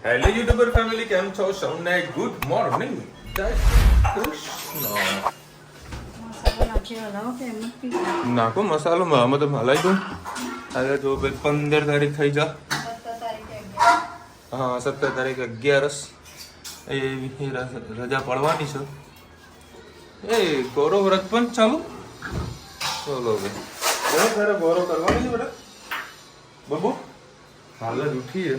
Hello YouTuber family, કેમ છો? સૌને ગુડ મોર્નિંગ, જય શ્રી કૃષ્ણ. નાખો મસાલો આમાં તો હલાવી દઉં. આજે જો 15 તારીખ થઈ જા. હા, 17 તારીખ 11 એ રજા પડવાની છે. એ ગૌરવ વ્રત પણ ચાલુ. ચલો ભાઈ, તારે ગૌરવ કરવાની છે બેટા? બબુ હાલ જ ઉઠી છે.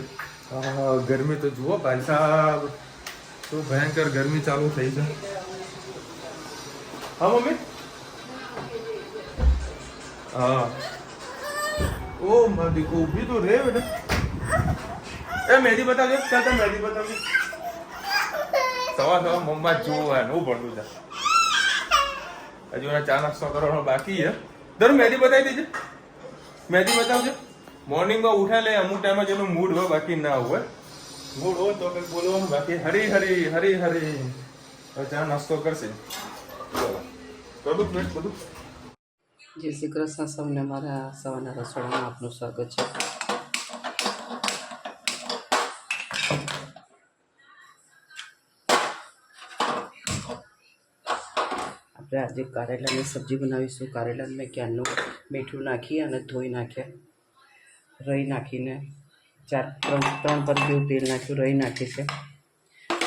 गर्मी तो जुओ भाई साहब, तो भयंकर गर्मी चालू થઈ છે. हाँ मम्मी, हाँ ओ मम्मी को भी तो रे बेटा. ए मेहंदी बता दे, क्या था मेहंदी बता दे. सवा सवा मम्मा जो है नो पड़ू था. हजू ना चा नास्तो करવાનો બાકી છે. દર मेहंदी बताई दीजिए, मेहंदी बताओ. मॉर्निंग में उठा ले अमुक टाइम में જેનો મૂડ હોય, બાકી ના હોય. મૂડ હોય તો કંઈક બોલવાનું, બાકી હરી હરી હરી હરી ચા નાસ્તો કરશે. ચલો બધું પ્લેટ બધું. જય શ્રી કૃષ્ણ. સૌને મારા સવારના રસોડામાં આપનું સ્વાગત છે. આપણે આજે કારેલાની સબ્જી બનાવીશું. કારેલાને મેં ક્યારનું મીઠું નાખી અને ધોઈ નાખ્યા. રહી નાખીને ત્રણ પર જેવું તેલ નાખ્યું, રહી નાખી છે.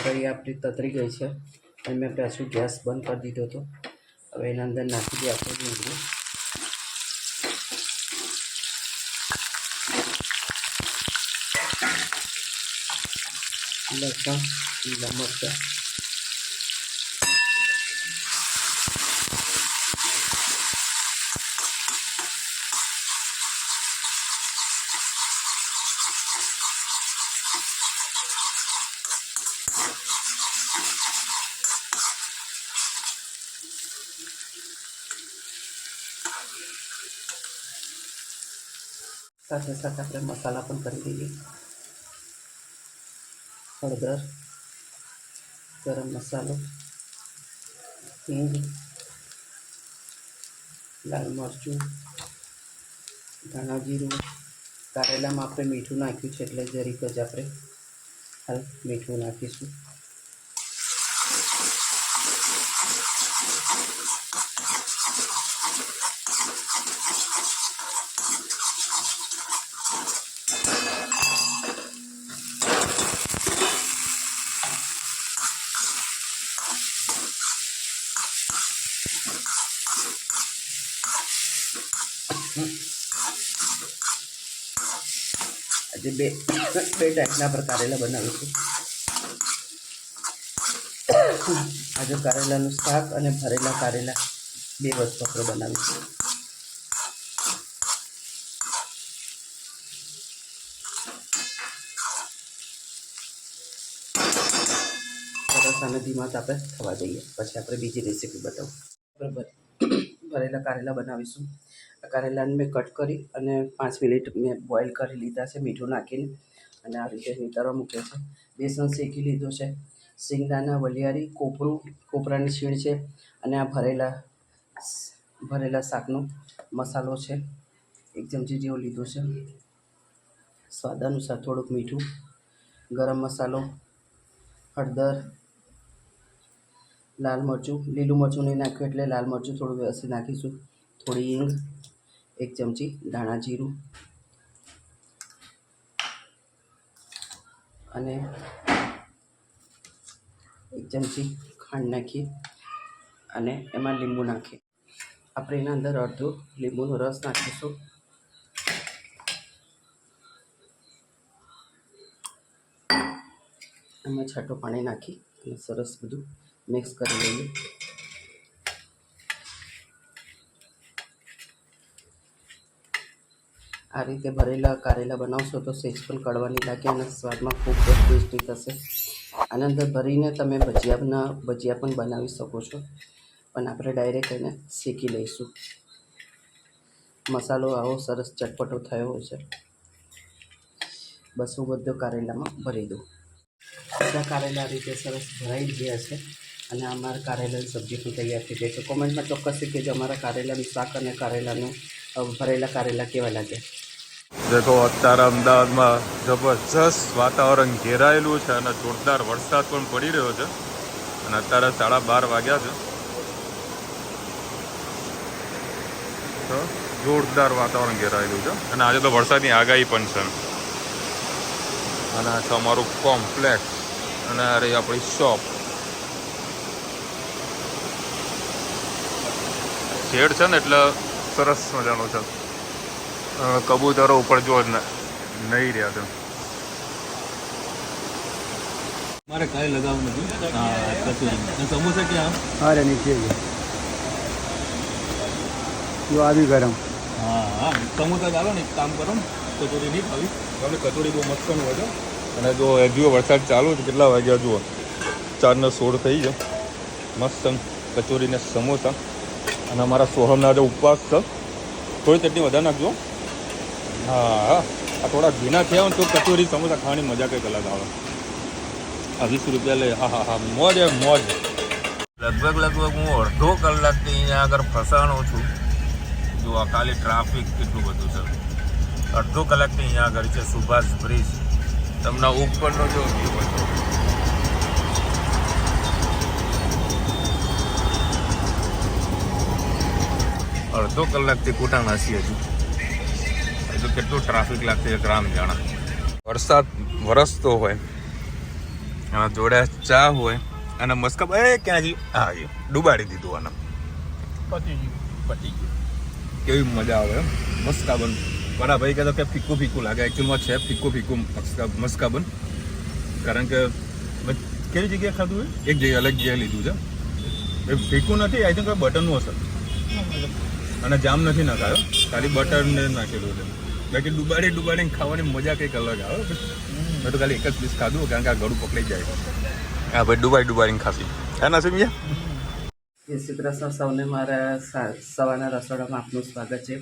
રહી આપણી તતરી ગઈ છે અને મેં પાછું ગેસ બંધ કરી દીધો હતો. હવે એના અંદર નાખી દઈએ આપણે ડુંગળી, લસણ, લીલા મરચાં, સાથે સાથે આપણે મસાલા પણ કરી દઈએ. હળદર, ગરમ મસાલો, હિંગ, લાલ મરચું, ધાણા જીરું. કારેલામાં આપણે મીઠું નાખ્યું છે એટલે જરીક જ આપણે હાલ મીઠું નાખીશું. આજે બે ટાઈપના આપણે કારેલા બનાવીશું. આજે કારેલાનું શાક અને ભરેલા કારેલા બે વસ્તુ આપણે બનાવીશું. સરસ અને ધીમા તાપે થવા દઈએ, પછી આપણે બીજી રેસીપી બતાવું. બરાબર, ભરેલા કારેલા બનાવીશું. કારેલાને મેં કટ કરી અને 5 મિનિટ મેં બોઇલ કરી લીધા છે મીઠું નાખીને, અને આ રીતે નીતરવા મૂક્યો છે. બેસન શેકી લીધો છે, શિંગદાણા, વલિયારી, કોપરાની છીણ છે, અને આ ભરેલા શાકનો મસાલો છે 1 ચમચી જેવો લીધો છે. સ્વાદ અનુસાર થોડુંક મીઠું, ગરમ મસાલો, હળદર, લાલ મરચું. લીલું મરચું નહીં નાખ્યું એટલે લાલ મરચું થોડું વ્યવસ્થિત નાખીશું. થોડી હિંગ, 1 ચમચી ધાણા જીરું, અને 1 ચમચી ખાંડ નાખી અને એમાં લીંબુ નાખી આપણે એના અંદર અડધો લીંબુનો રસ નાખીશું. એમાં છાંટો પાણી નાખી અને સરસ બધું મિક્સ કરી લઈએ. આ રીતે ભરેલા કારેલા બનાવશો તો સેજ પણ કડવા નહીં લાગે અને સ્વાદમાં ખૂબ જ ટેસ્ટી થશે. આના અંદર ભરીને તમે ભજીયા પણ બનાવી શકો છો, પણ આપણે ડાયરેક્ટ એને શેકી લઈશું. મસાલો આવો સરસ ચટપટો થયો હોય છે. બસ હું બધો કારેલામાં ભરી દઉં. બધા કારેલા આ રીતે સરસ ભરાઈ ગયા છે અને અમારા કારેલાની સબ્જી પણ તૈયાર થઈ ગઈ છે. કોમેન્ટમાં ચોક્કસથી કહેજો અમારા કારેલાનું શાક અને કારેલાનું ભરેલા કારેલા કેવા લાગે. દેખો અત્યારે અમદાવાદમાં જબરજસ્ત વાતાવરણ ઘેરાયેલું છે અને જોરદાર વરસાદ પણ પડી રહ્યો છે અને અત્યારે 12:30 વાગ્યા છે. તો જોરદાર વાતાવરણ ઘેરાયેલું છે અને આજે તો વરસાદની આગાહી પણ છે. અને આ છે અમારું કોમ્પ્લેક્સ અને આ રહી આપણી શોપ. શેડ છે ને એટલે સરસ મજાનો છે. કબૂતરો ઉપર જો નહીં રહ્યા છે. મારે કાંઈ લગાવવું નથી. હા કચોરી સમોસા ક્યાં? अरे नीचे ही जो अभी गरम હા સમોસા ચાલો ને એક કામ કરો ને કચોરી નહીં ખાવી. તમને કચોરી બહુ મસ્ત હોય છે. અને જો જુઓ વરસાદ ચાલુ છે. કેટલા વાગ્યા જુઓ 4:16 થઈ છે. મસ્ત કચોરી ને સમોસા. અને અમારા સોહમના જે ઉપવાસ છે થોડી ચટણી વધારે નાખજો. હા આ થોડા ભીના થયા હોય તો કચોરી સમોસા ખાવાની મજા કંઈક અલગ આવે. આ 20 રૂપિયા લે. હા હા મોજ એ મોજ. લગભગ હું અડધો કલાકથી અહીંયા આગળ ફસાણો છું. જો આ ખાલી ટ્રાફિક કેટલું બધું છે. અડધો કલાકથી અહીંયા આગળ છે સુભાષ બ્રિજ. તમને ઉપરનો જો વ્યૂ હતો. અડધો કલાકથી કુટા નાસી હજુ કેટલું ટ્રાફિક લાગશે એક રામ જાણે. વરસાદ વરસતો હોય અને જોડે ચા હોય અને મસ્કા ક્યાં જી હા ડુબાડી દીધું આને. પતી ગયું. કેવી મજા આવે એમ મસ્કાબન. મારા ભાઈ કહેતો કે ફીકું ફીકું લાગે. એકચ્યુઅલમાં છે ફીકું મસ્કાબન. કારણ કે મેં કેવી જગ્યાએ ખાધું હોય એક જગ્યાએ અલગ જગ્યાએ લીધું છે. એ ફીકું નથી. આઈ થિંક બટરનું હશે અને જામ નથી નાખાયો. ખાલી બટરને નાખેલું છે. બાકી ડુબાડીને ખાવાની મજા કંઈક અલગ આવે. મેં તો ખાલી એક જ પીસ ખાધું કારણ કે આ ગળું પકડાઈ જાય. હા ભાઈ ડુબાડીને ખાસી હે ના સમજ્યા. જય શ્રી કૃષ્ણ સૌને. મારા સવારના રસોડામાં આપનું સ્વાગત છે.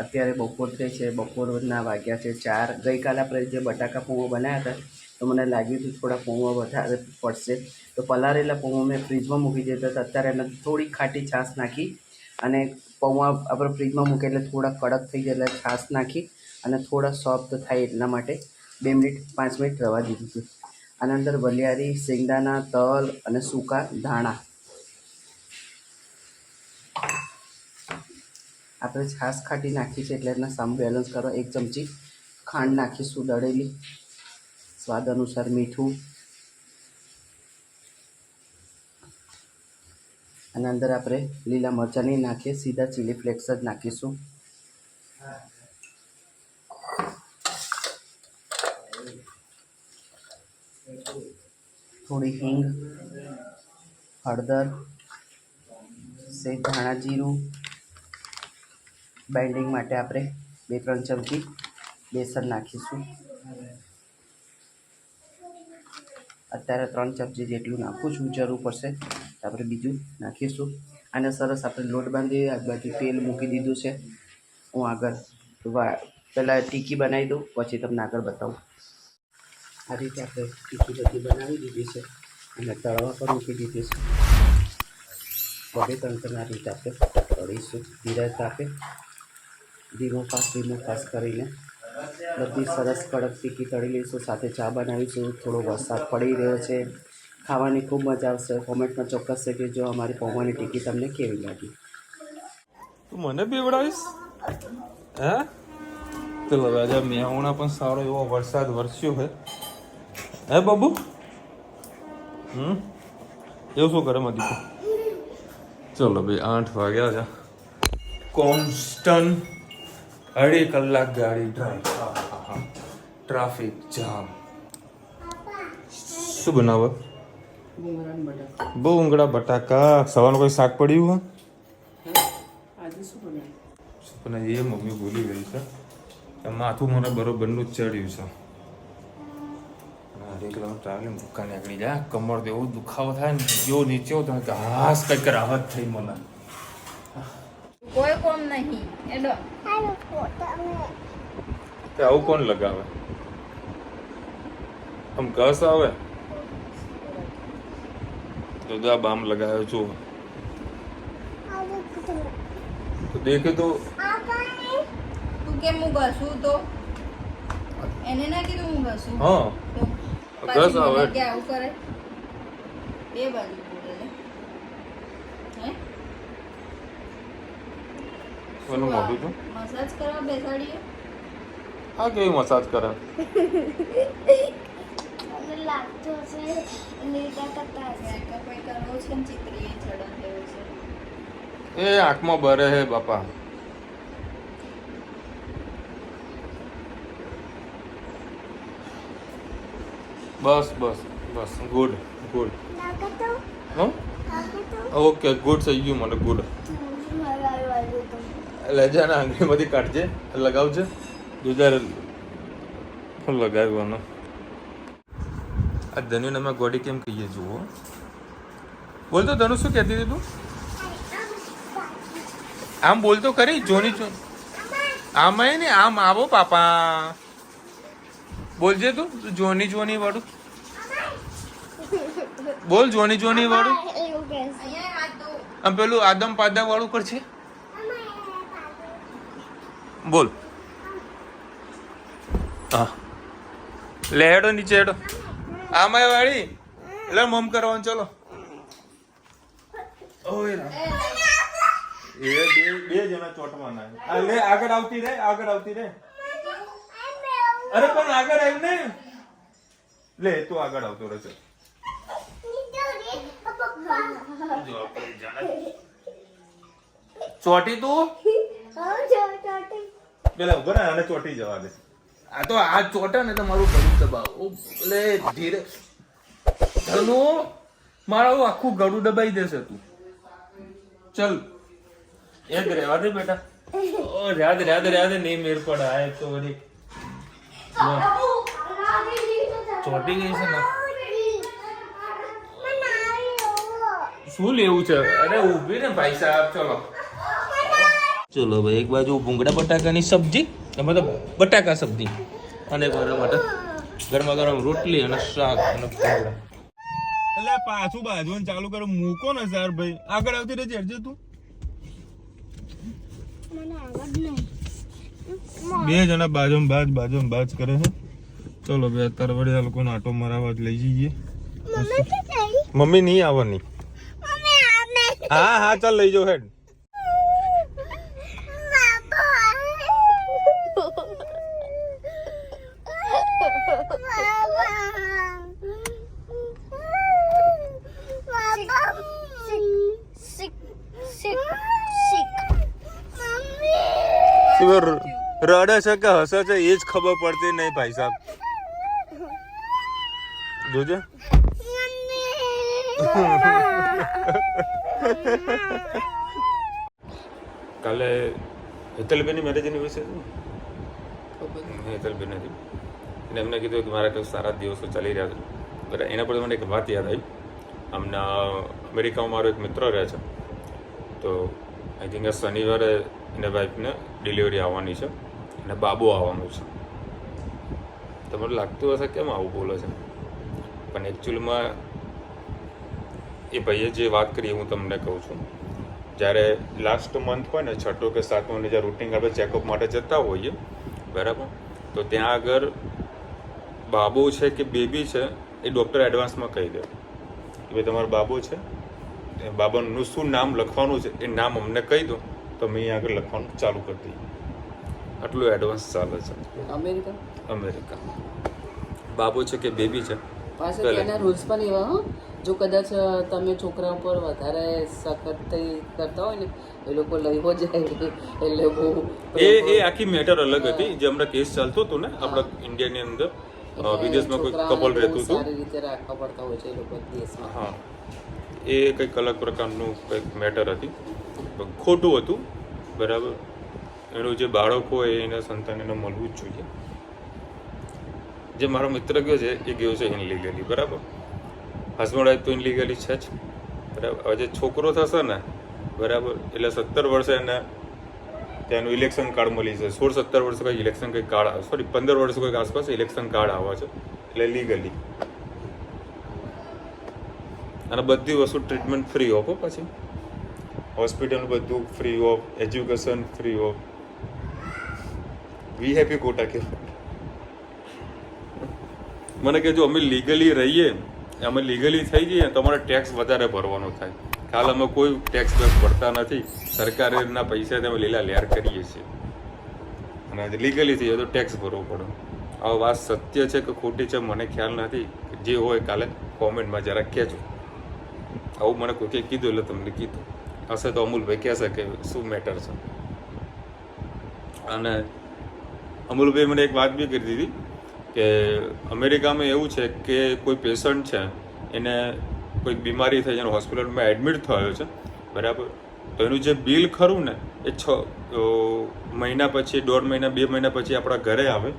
અત્યારે બપોર થઈ છે. બપોરના વાગ્યા છે 4. ગઈકાલે આપણે જે બટાકા પૌવા બનાવ્યા હતા તો મને લાગ્યું હતું થોડા પૌવા વધારે પડશે તો પલાળેલા પૌવા મેં ફ્રીજમાં મૂકી દીધા હતા. અત્યારે એને થોડી ખાટી છાશ નાખી અને પૌવા આપણે ફ્રીજમાં મૂકે એટલે થોડા કડક થઈ જાય એટલે છાશ નાખી અને થોડા સોફ્ટ થાય એટલા માટે 2 મિનિટ 5 મિનિટ રવા દીધું હતું. આના અંદર વલિયારી, શેંગદાણા, તલ અને સૂકા ધાણા. આપણે છાશ ખાટી નાખી છે એટલે એના સામું બેલેન્સ કરો. 1 ચમચી ખાંડ નાખીશું દળેલી, સ્વાદ અનુસાર મીઠું. અને અંદર આપણે લીલા મરચાં નહીં નાખીએ, સીધા ચીલી ફ્લેક્સ જ નાખીશું. થોડી હિંગ, હળદર, સેજ ધાણા જીરું. બાઇન્ડિંગ માટે આપણે 2-3 ચમચી બેસન નાખીશું. અત્યારે 3 ચમચી જેટલું નાખું છું. જરૂર પડશે તો આપણે બીજું નાખીશું. અને સરસ આપણે લોટ બાંધી આ બાજુ તેલ મૂકી દીધું છે. હું આગળ પહેલાં ટીકી બનાવી દઉં પછી તમને આગળ બતાવું. આ રીતે આપણે ટીકી બધી બનાવી દીધી છે અને તળવા પર મૂકી દીધી છે. 2-3 આ રીતે આપણે તળીશું. ધીરે તાપે ધીમો ફાસ કરીને બધી સરસ કડક ટીકી તળી લઈશું. સાથે ચા બનાવીશું. થોડો વરસાદ પડી રહ્યો છે. ખાવાની ખૂબ મજા આવશે. કોમેન્ટમાં ચોક્કસ છે કે જો અમારી પૌવાની ટીકી તમને કેવી લાગી. તું મને બેવડાવીશ હે? ચલો રાજા મેહોણા પણ સારો એવો વરસાદ વરસ્યો છે હે બાબુ. એવું શું કરે મધી? ચલો ભાઈ 8 વાગ્યા છે. કોન્સ્ટન્ટ 2.5 કલાક ગાડી ડ્રાઈવ. Traffic jam. શું બનાવો? ભૂંગળા બટાકા. સવારનું કોઈ શાક પડ્યું આજે શું બનાવ્યું? પણ એ મમ્મી ભૂલી ગઈ છે. માથું મને બરોબરનું જ ચડ્યું છે. 2 કિલોમીટર ટ્રાવેલિંગ દુકાને નીકળી જાય. કમર તો એવું દુખાવો થાય ને જો નીચે તો ઘાસ કંઈક રાહત થઈ મને. કોઈ કોમ નહીં એડો આવું કોણ લગાવે? આમ ઘસ આવે તો આ બામ લગાવ્યો છું તો દેખે તો તું કેમ હું ઘસું તો એને ના કીધું હું ઘસું હા તો ઘસ પાછી આવે. મને કે આવું કરે બે બાજુ બોલે લે હે એનું મોઢું છું મસાજ કરવા બેસાડીએ આ કેવી મસાજ કરે મને લાગતું હશે લીટા કરતા હશે મેકઅપ એ કરવો છે ને ચિત્રી ચડન દેવું છે એ આંખમાં બરે હે બાપા બસ બસ બસ ગુડ ગુડ લાગે તો હો ઓકે ગુડ થઈ ગયું મને ગુડ મારા વાળું તો લેજાના આંગળીમાંથી કાઢજે લગાવજે દુધાર લગાવ્યો આ ધનુને અમે ગોડી કેમ કહીએ જુઓ બોલ તો ધનુ શું કહેતી હતી તું આમ બોલતો ખરી જોની ચો આમ ને આમ આવો પાપા બોલજે તું જોની જોની વાળું બોલ જોની જોની વાળું એવું કહેશે અહીંયા હાથ દો આમ પેલું આદમ પાદા વાળું કરશે બોલ હા લે હેડો નીચે હેડો આમાં વાળી એટલે મમ કરવાનું ચલો ઓય રામ. એ બે જણા ચોટવાના આ લે આગળ આવતી રે અરે પણ આગળ આવ ને લે તું આગળ આવતો રહે ચોટી તું પેલા ઉભા ને આને ચોટી જવા દે આ તો આ ચોટા ને તો મારું ગળું દબાવ એટલે ધીરે ધનુ મારું આખું ગળું દબાઈ દેશે તું ચલ એક રેવા દે બેટા ઓ રહ્યા દે નહીં મેર પડા આ તો વળી ચોટી ગઈ છે ને શું લેવું છે અરે ઊભી ને ભાઈ સાહેબ ચલો ચલો ભાઈ એક બાજુ ભૂંગળા બટાકાની સબ્જી એમાં તો બટાકા સબ્જી અને મારા માટે ગરમા ગરમ રોટલી અને શાક અને ભૂંગળા એટલે પાછું બાજવાનું ચાલુ કરો મૂકો ને સર ભાઈ આગળ આવતી રહેજે હરજે તું મને આવડ નહીં બે જણા બાજુમાં બાજ કરે છે ચલો બે અત્યારે વળી આ લોકોને આટો મરાવા જ લઈ જઈએ મમ્મી તો જઈ મમ્મી નહીં આવવાની મમ્મી આને હા ચાલ લઈ જાઓ હેડ રડે છે કે હસે છે એ જ ખબર પડતી નહીં ભાઈ સાહેબ જોજે કાલે હેતલબેનની મેરેજ એનિવર્સરી હેતલબેન હતી અને એમને કીધું કે મારા કંઈક સારા દિવસો ચાલી રહ્યા છે બરાબર એના પર મને એક વાત યાદ આવી હમણાં અમેરિકામાં મારો એક મિત્ર રહે છે તો આઈ થિંક શનિવારે એને વાઈફને ડિલિવરી આવવાની છે અને બાબુ આવવાનું છે તમને લાગતું હશે કેમ આવું બોલે છે પણ એકચ્યુઅલમાં એ ભાઈએ જે વાત કરી હું તમને કહું છું જ્યારે લાસ્ટ મંથ હોય ને છઠ્ઠો કે સાતમો ને જ્યારે રૂટિન આપણે ચેકઅપ માટે જતા હોઈએ બરાબર તો ત્યાં આગળ બાબુ છે કે બેબી છે એ ડૉક્ટર એડવાન્સમાં કહી દે કે ભાઈ તમારો બાબુ છે એ બાબાનું શું નામ લખવાનું છે એ નામ અમને કહી દો તો અમે અહીં આગળ લખવાનું ચાલુ કરી દઈએ આટલું એડવાન્સ ચાલે છે અમેરિકા બાબુ છે કે બેબી છે પાછળ ત્યાંના રૂલ્સ પણ એવા હો જો કદાચ તમે છોકરા ઉપર વધારે સખત કરતા હોય ને એ લોકો લઈવો જાય એટલે બહુ એ આખી મેટર અલગ હતી જે હમણાં કેસ ચાલતો હતો ને આપણા ઇન્ડિયાની અંદર વિદેશમાં કોઈ કપલ રહેતું હતું સારી રીતે રાખવા પડતા હોય છે એ લોકો દેશમાં હા એ કંઈક અલગ પ્રકારનું કંઈક મેટર હતી ખોટું હતું બરાબર એનું જે બાળક હોય એના સંતાન એને મળવું જ જોઈએ જે મારો મિત્ર ગયો છે એ ગયો છે ઇનલીગલી બરાબર હસબન્ડ વાઈફ તો ઇનલીગલી છે જ બરાબર હવે જે છોકરો થશે ને બરાબર એટલે 17 વર્ષે એને ત્યાંનું ઇલેક્શન કાર્ડ મળી છે 16-17 વર્ષે કંઈક ઇલેક્શન કંઈક કાર્ડ સોરી 15 વર્ષ કંઈક આસપાસ ઇલેક્શન કાર્ડ આવે છે એટલે લીગલી અને બધી વસ્તુ ટ્રીટમેન્ટ ફ્રી ઓફ પછી હોસ્પિટલનું બધું free of education free of we happy quota કે મને કે જો અમે લીગલી રહીએ, અમે લીગલી થઈ જઈએ તો અમારે ટેક્સ વધારે ભરવાનો થાય. હાલ અમે કોઈ ટેક્સ બેક્સ ભરતા નથી, સરકારના પૈસાથી અમે લીલા લેર કરીએ છીએ, અને લીગલી થઈ જાય તો ટેક્સ ભરવો પડે. આ વાત સત્ય છે કે ખોટી છે મને ખ્યાલ નથી. જે હોય કાલે કોમેન્ટમાં જરા કહેજો. આવું મને કોઈએ કીધું એટલે તમને કીધું હશે તો અમૂલભાઈ કહેશે કે શું મેટર છે. અને અમૂલભાઈ મને એક વાત બી કરી દીધી કે અમેરિકામાં એવું છે કે કોઈ પેશન્ટ છે એને કોઈ બીમારી થઈ જાય, હોસ્પિટલમાં એડમિટ થયો છે, બરાબર, તો એનું જે બિલ ખરું ને એ 6 મહિના પછી, 1.5 મહિના 2 મહિના પછી આપણા ઘરે આવે,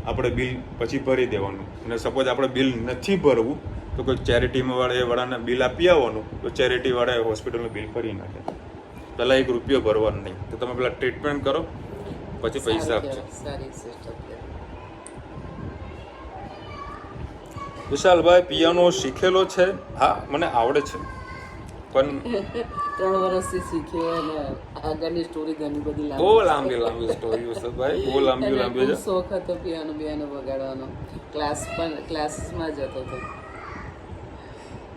આપણે બિલ પછી ભરી દેવાનું. અને સપોઝ આપણે બિલ નથી ભરવું તો કોઈ ચેરિટીમાં વાળાને બિલ આપી આવવાનું, તો ચેરિટીવાળાએ હોસ્પિટલનું બિલ ભરી નાખે. પહેલાં 1 રૂપિયો ભરવાનો નહીં, તો તમે પેલા ટ્રીટમેન્ટ કરો પછી પૈસા આપજો. વિશાલભાઈ પિયાનો શીખેલો છે? હા, મને આવડે છે, પણ 3 વર્ષથી શીખ્યો અને આગળની સ્ટોરી ઘણી બધી બહુ લાંબી સ્ટોરી છે ભાઈ, બહુ લાંબી છે. શોખ હતો પિયાનો વગાડવાનો, ક્લાસીસમાં જતો હતો.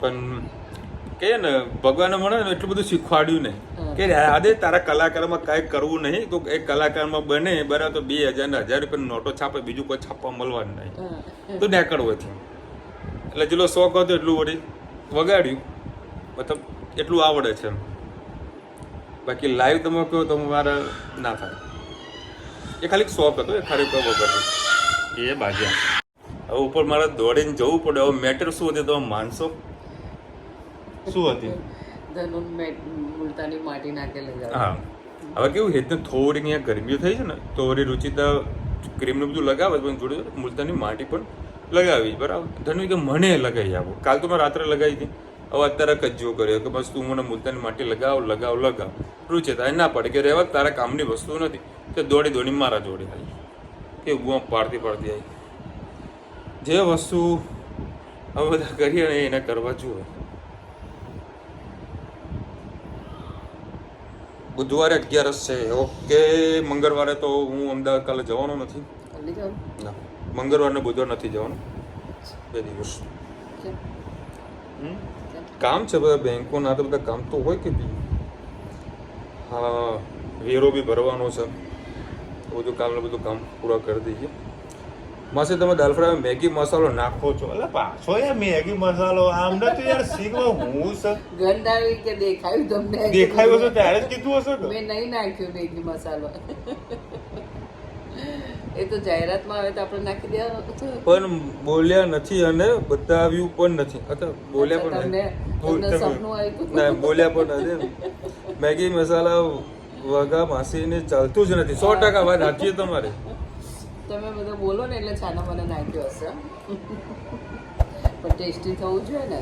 પણ કે ને ભગવાને મને એટલું બધું શીખવાડ્યું નહીં કે આદે તારા કલાકારમાં કાંઈ કરવું નહીં, તો એક કલાકારમાં બને બરાબર તો 2000 ને 1000 રૂપિયાની નોટો છાપે, બીજું કોઈ છાપવા મળવાનું નહીં, તો નેકળવું થયું. એટલે જેટલો શોખ હતો એટલું વળી વગાડ્યું, મતલબ એટલું આવડે છે. બાકી લાઈવ તમે કહો તો મારે ના થાય. એ ખાલી શોખ હતો, એ ખરેખર વગાડ્યું એ બાજ્યા. હવે ઉપર મારે દોડીને જવું પડે. હવે મેટર શું હતી તમે માનશો? શું હતી? મુલતાની માટી નાખેલી. હા, હવે કેવું હેતને થોડી અહીંયા ગરમી થઈ છે ને તો વળી રુચિતા ક્રીમનું બધું લગાવે, પણ જોડે મુલતાની માટી પણ લગાવી, બરાબર. ધનુ કે મને લગાવી આપો. કાલ તો મેં રાત્રે લગાવી હતી, હવે અત્યારે કજ્જો કર્યો કે બસ તું મને મુલતાની માટી લગાવ. રુચિતા એ ના પડે કે રહેવા તારા કામની વસ્તુ નથી, તે દોડી મારા જોડે આવી કે બુઆ પાડતી આવી. જે વસ્તુ હવે બધા કરીએ ને એને કરવા જોઈએ. બુધવારે 11 છે, ઓકે. મંગળવારે તો હું અમદાવાદ કાલે જવાનો નથી. ના, મંગળવાર ને બુધવાર નથી જવાનું, 2 દિવસ કામ છે બધા બેંકોના, તો બધા કામ તો હોય કે બી. હા, વેરો બી ભરવાનો છે, બધું કામ પૂરા કરી દઈએ. માસી તમે દાલ ફ્રાય મેગી મસાલો નાખો છો? એટલે પાછો યાર મેગી મસાલો આમ નથી યાર, શીખવા હું છે ગંધ આવી કે દેખાયું તમને? દેખાયું હશે ત્યારે જ કીધું હશે કે મેં નહીં નાખ્યું મેગી મસાલો. એ તો જાહેરાતમાં આવે તો આપણે નાખી દેવાનું. પણ બોલ્યા નથી અને બતાવ્યું પણ નથી. અથવા બોલ્યા પણ નથી. ના, બોલ્યા પણ નથી. મેગી મસાલા વગા માસીને ચાલતું જ નથી. 100% વાત સાચી તમારે. તમે બધું બોલો ને એટલે છાના મને નાખ્યો હશે, પણ ટેસ્ટી થવું જોઈએ ને.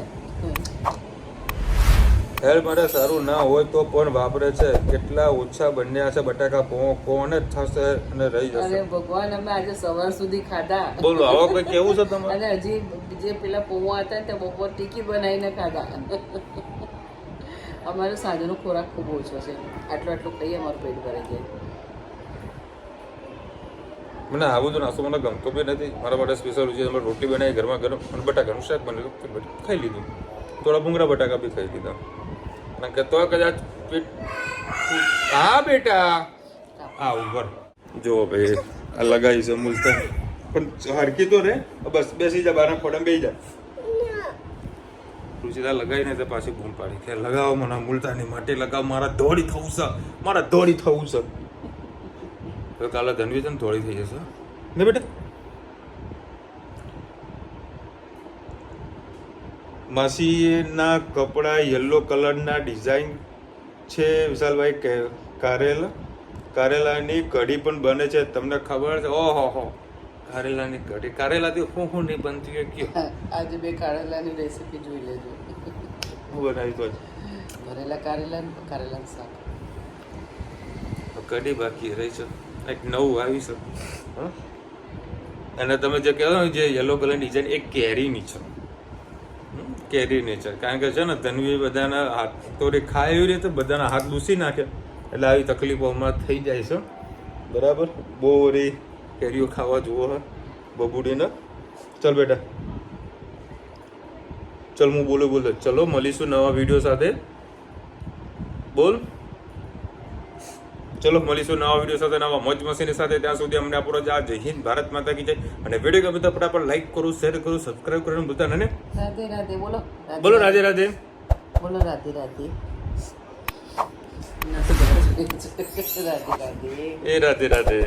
હેલ્થ માટે સારું ના હોય તો પણ વાપરે છે. કેટલા ઓછા બન્યા છે બટાકા કોણ જ થશે અને રહી જશે. અરે ભગવાન, અમે આજે સવાર સુધી ખાધા. બોલો આવો કોઈ કેવું છે તમારે? અને હજી જે પેલા પૌવા હતા તે બપોર ટીકી બનાવીને ખાધા. અમારો સાંજનો ખોરાક ખૂબ ઓછો છે, આટલું ખાઈએ અમારું પેટ ભરાઈ જાય. મને આવું તો નાસ્તો મને ગમતો બી નથી. મારા માટે સ્પેશિયલ છે રોટલી બનાવી ઘરમાં ગરમ અને બટાકાનું શાક બનાવ્યું, ખાઈ લીધું. થોડા ભૂંગળા બટાકા બી ખાઈ લીધા. અને કે તો કદાચ પેટ. હા બેટા, હા ઉપર જો ભાઈ આ લગાવી છે મુલતા, પણ હરકી તો રે. બસ બેસી જા, બારના ખોડામાં બેસી જા. રુચિતા લગાવીને તો પાછી બૂમ પાડી કે લગાવો મને મુલતાની માટી લગાવો, મારા દોડી થવું છે. તો કાલે ધનવી છે ને થોડી થઈ જશે ને બેટા. માસીના કપડા યલો કલરના ડિઝાઇન છે વિશાલભાઈ. કારેલાની કઢી પણ બને છે, તમને ખબર છે? ઓહો, કારેલાની કઢી. કારેલાથી હું નહીં બનતી હોય કયો? આજે 2 કારેલાની રેસીપી જોઈ લેજો. હું બનાવી તો ભરેલા કારેલાનું શાક. કઢી બાકી રહી છે, એક નવું આવી છે. અને તમે જે કહેવાય ને જે યલો કલરની ડિઝાઇન એ કેરીની છે. કેરીની છે, કારણ કે છે ને ધનવી બધાના હાથ તો ખાય એવી રીતે બધાના હાથ લૂસી નાખે, એટલે આવી તકલીફો હમણાં થઈ જાય છે, બરાબર. બહુ કેરીઓ ખાવા જુઓ બબુડીને. ચાલ બેટા. ચલ હું બોલે ચલો મળીશું નવા વિડીયો સાથે. બોલ ચલો મળીશું નવા વિડીયો સાથે, નવા મોજ મસ્તીની સાથે. ત્યાં સુધી અમને આપણો જય હિન્દ, ભારત માતા કી જય. અને વિડીયો ગમે તો ફટાફટ લાઈક કરું, શેર કરું, સબસ્ક્રાઇબ કરવાનું ભૂલતા ને. રાધે રાધે બોલો. બોલો રાધે રાધે. બોલો રાધે રાધે. રાધે રાધે. એ રાધે રાધે.